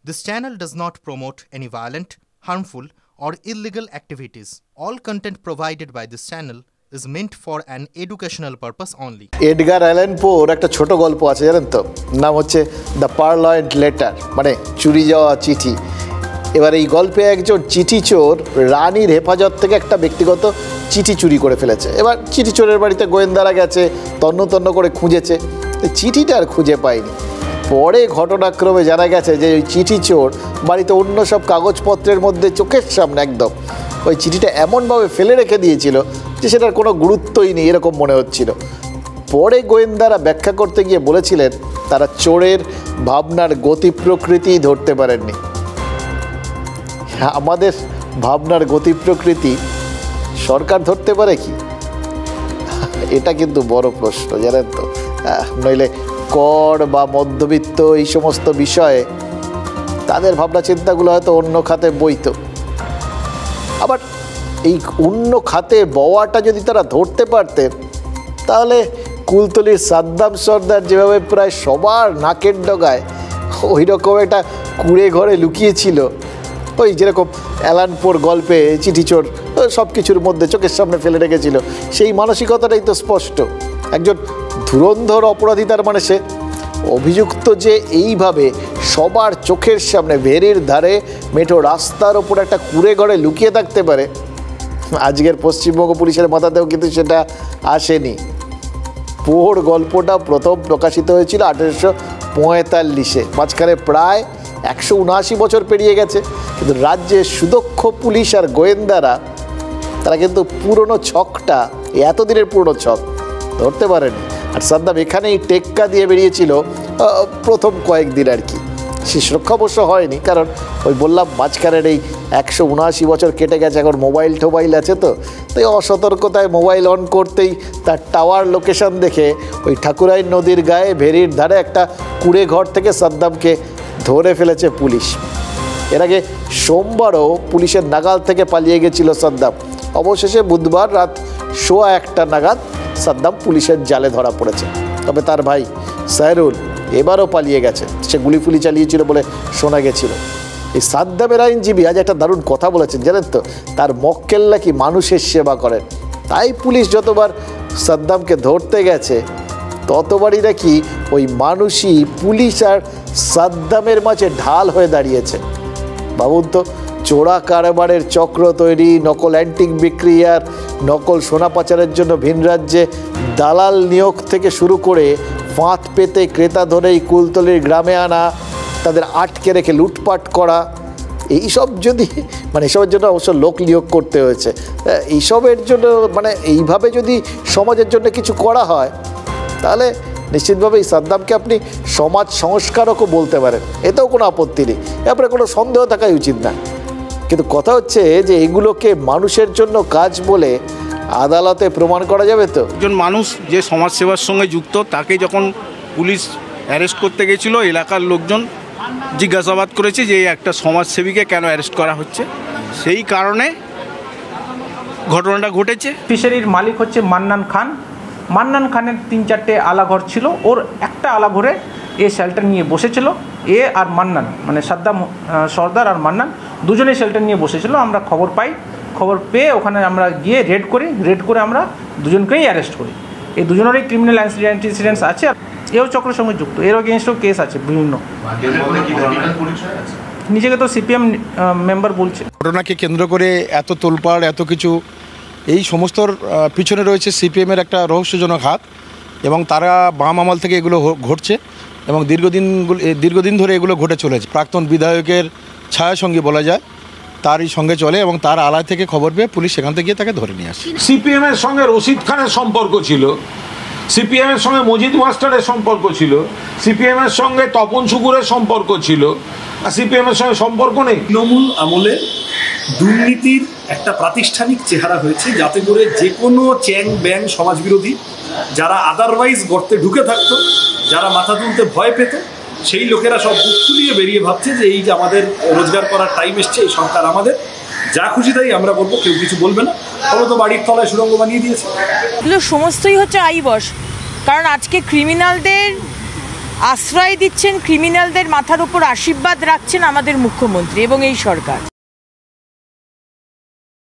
This channel does not promote any violent, harmful, or illegal activities. All content provided by this channel is meant for an educational purpose only. Edgar Allan পোর একটা ছোট গল্প আছে জানেন তো, নাম হচ্ছে দ্য পারলয়েন্ট লেটার, মানে চুরি যাওয়া চিঠি। এবার এই গল্পে একজন চিঠি চোর রানীর হেফাজত থেকে একটা ব্যক্তিগত চিঠি চুরি করে ফেলেছে। এবার চিঠি চোরের বাড়িতে গোয়েন্দারা গেছে, তন্ন তন্ন করে খুঁজেছে, চিঠিটা আর খুঁজে পায়নি। পরে ঘটনাক্রমে জানা গেছে যে ওই চিঠি চোর বাড়িতে অন্য সব কাগজপত্রের মধ্যে চোখের সামনে একদম ওই চিঠিটা এমনভাবে ফেলে রেখে দিয়েছিল যে সেটার কোনো গুরুত্বই নেই এরকম মনে হচ্ছিল। পরে গোয়েন্দারা ব্যাখ্যা করতে গিয়ে বলেছিলেন তারা চোরের ভাবনার গতি প্রকৃতি ধরতে পারেননি। আমাদের ভাবনার গতি প্রকৃতি সরকার ধরতে পারে কি? এটা কিন্তু বড় প্রশ্ন জানেন তো। নইলে কর বা মধ্যবিত্ত এই সমস্ত বিষয়ে তাদের ভাবনা চিন্তাগুলো হয়তো অন্য খাতে বইত। আবার এই অন্য খাতে বওয়াটা যদি তারা ধরতে পারতেন তাহলে কুলতলির সাদ্দাম সর্দার যেভাবে প্রায় সবার নাকের ডগায় ওই রকম একটা কুঁড়ে ঘরে লুকিয়েছিল, ওই যেরকম অ্যালান পোর গল্পে চিঠি চোর সব কিছুর মধ্যে চোখের সামনে ফেলে রেখেছিল, সেই মানসিকতাটাই তো স্পষ্ট। একজন ধুরন্ধর অপরাধী, তার মানে সে অভিযুক্ত যে এইভাবে সবার চোখের সামনে ভেরির ধারে মেঠো রাস্তার ওপর একটা কুঁড়ে ঘরে লুকিয়ে থাকতে পারে, আজকের পশ্চিমবঙ্গ পুলিশের মাথাতেও কিন্তু সেটা আসেনি। পোর গল্পটা প্রথম প্রকাশিত হয়েছিল 1845-এ, মাঝখানে প্রায় 179 বছর পেরিয়ে গেছে, কিন্তু রাজ্যের সুদক্ষ পুলিশ আর গোয়েন্দারা তারা কিন্তু পুরনো ছকটা, এতদিনের পুরনো ছক ধরতে পারেনি। আর সাদ্দাম এখানেই টেক্কা দিয়ে বেরিয়েছিল প্রথম কয়েকদিন আর কি। শেষ রক্ষা অবশ্য হয়নি, কারণ ওই বললাম মাঝখানের এই 179 বছর কেটে গেছে, এখন মোবাইল টোবাইল আছে তো, তাই অসতর্কতায় মোবাইল অন করতেই তার টাওয়ার লোকেশন দেখে ওই ঠাকুরাই নদীর গায়ে ভেরির ধারে একটা কুঁড়ে ঘর থেকে সাদ্দামকে ধরে ফেলেছে পুলিশ। এর আগে সোমবারও পুলিশের নাগাল থেকে পালিয়ে গেছিল সাদ্দাম। অবশেষে বুধবার রাত 1:15 নাগাদ সাদ্দাম পুলিশের জালে ধরা পড়েছে। তবে তার ভাই সাইরুল এবারও পালিয়ে গেছে, সে গুলি ফুলি চালিয়েছিল বলে শোনা গেছিল। এই সাদ্দামের আইনজীবী আজ একটা দারুণ কথা বলেছেন জানেন তো, তার মক্কেল নাকি মানুষের সেবা করেন, তাই পুলিশ যতবার সাদ্দামকে ধরতে গেছে ততবারই নাকি ওই মানুষই পুলিশ আর সাদ্দামের মাঝে ঢাল হয়ে দাঁড়িয়েছে। ভাবুন তো, চোরা কারবারের চক্র তৈরি, নকল অ্যান্টিক বিক্রি আর নকল সোনা পাচারের জন্য ভিন রাজ্যে দালাল নিয়োগ থেকে শুরু করে ফাঁদ পেতে ক্রেতা ধরেই কুলতলির গ্রামে আনা, তাদের আটকে রেখে লুটপাট করা, এইসব যদি এসবের জন্য অবশ্য লোক নিয়োগ করতে হয়েছে, এইসবের জন্য এইভাবে যদি সমাজের জন্য কিছু করা হয় তাহলে নিশ্চিতভাবেই সাদ্দামকে আপনি সমাজ সংস্কারকও বলতে পারেন, এতেও কোনো আপত্তি নেই, এরপরে কোনো সন্দেহ থাকাই উচিত না। কিন্তু কথা হচ্ছে যে এগুলোকে মানুষের জন্য কাজ বলে আদালতে প্রমাণ করা যাবে তো? একজন মানুষ যে সমাজসেবার সঙ্গে যুক্ত, তাকে যখন পুলিশ অ্যারেস্ট করতে গেছিলো, এলাকার লোকজন জিজ্ঞাসাবাদ করেছে যে একটা সমাজসেবীকে কেন অ্যারেস্ট করা হচ্ছে, সেই কারণে ঘটনাটা ঘটেছে। ফিশারির মালিক হচ্ছে মান্নান খান। মান্নান খানের 3-4টে আলাঘর ছিল, ওর একটা আলাঘরে এ শেল্টার নিয়ে বসেছিল। এ আর মান্নান, সাদ্দাম সর্দার আর মান্নান দুজনেই শেল্টার নিয়ে বসেছিল। আমরা খবর পাই, খবর পেয়ে ওখানে আমরা গিয়ে রেড করে আমরা দুজনকেই অ্যারেস্ট করি। এই দুজনেরই ক্রিমিনাল অ্যান্টিসিডেন্টস আছে, এও চক্রের সঙ্গে যুক্ত, এর এগেনস্টও কেস আছে বিভিন্ন। নিজেকে তো সিপিএম মেম্বার বলছে। ঘটনাকে কেন্দ্র করে এত তোলপাড়, এত কিছু, এই সমস্তর পিছনে রয়েছে সিপিএমের একটা রহস্যজনক হাত, এবং তারা বাম আমল থেকে এগুলো ঘটছে এবং দীর্ঘদিন ধরে এগুলো ঘটে চলেছে। প্রাক্তন বিধায়কের ছায়াসঙ্গী বলা যায়, তারই সঙ্গে চলে এবং তার আলায় থেকে খবর পেয়ে পুলিশ সেখান থেকে গিয়ে তাকে ধরে নিয়ে আসে। সিপিএমের সঙ্গে রশিদ খানের সম্পর্ক ছিল, সিপিএমের সঙ্গে মজিদ মাস্টারের সম্পর্ক ছিল, সিপিএমের সঙ্গে তপন শুকুরের সম্পর্ক ছিল, আর সিপিএমের সঙ্গে সম্পর্ক নেই। তৃণমূল আমলে দুর্নীতির একটা প্রাতিষ্ঠানিক চেহারা হয়েছে, যাতে করে যে কোনো চ্যাং ব্যাং সমাজবিরোধী, যারা আদারওয়াইজ গর্তে ঢুকে থাকতো, যারা মাথা তুলতে ভয় পেত, সেই লোকেরা সব বুক ফুলিয়ে বেরিয়ে ভাবছে যে এই যে আমাদের রোজগার করার টাইম এসছে, এই সরকার আমাদের যা খুশি তাই আমরা বলবো, কেউ কিছু বলবে না। ফলে তো বাড়ির তলায় সুড়ঙ্গ বানিয়ে দিয়েছে। এগুলো সমস্তই হচ্ছে আইবশ, কারণ আজকে ক্রিমিনালদের আশ্রয় দিচ্ছেন ক্রিমিনালদের মাথার উপর আশীর্বাদ রাখছেন আমাদের মুখ্যমন্ত্রী এবং এই সরকার।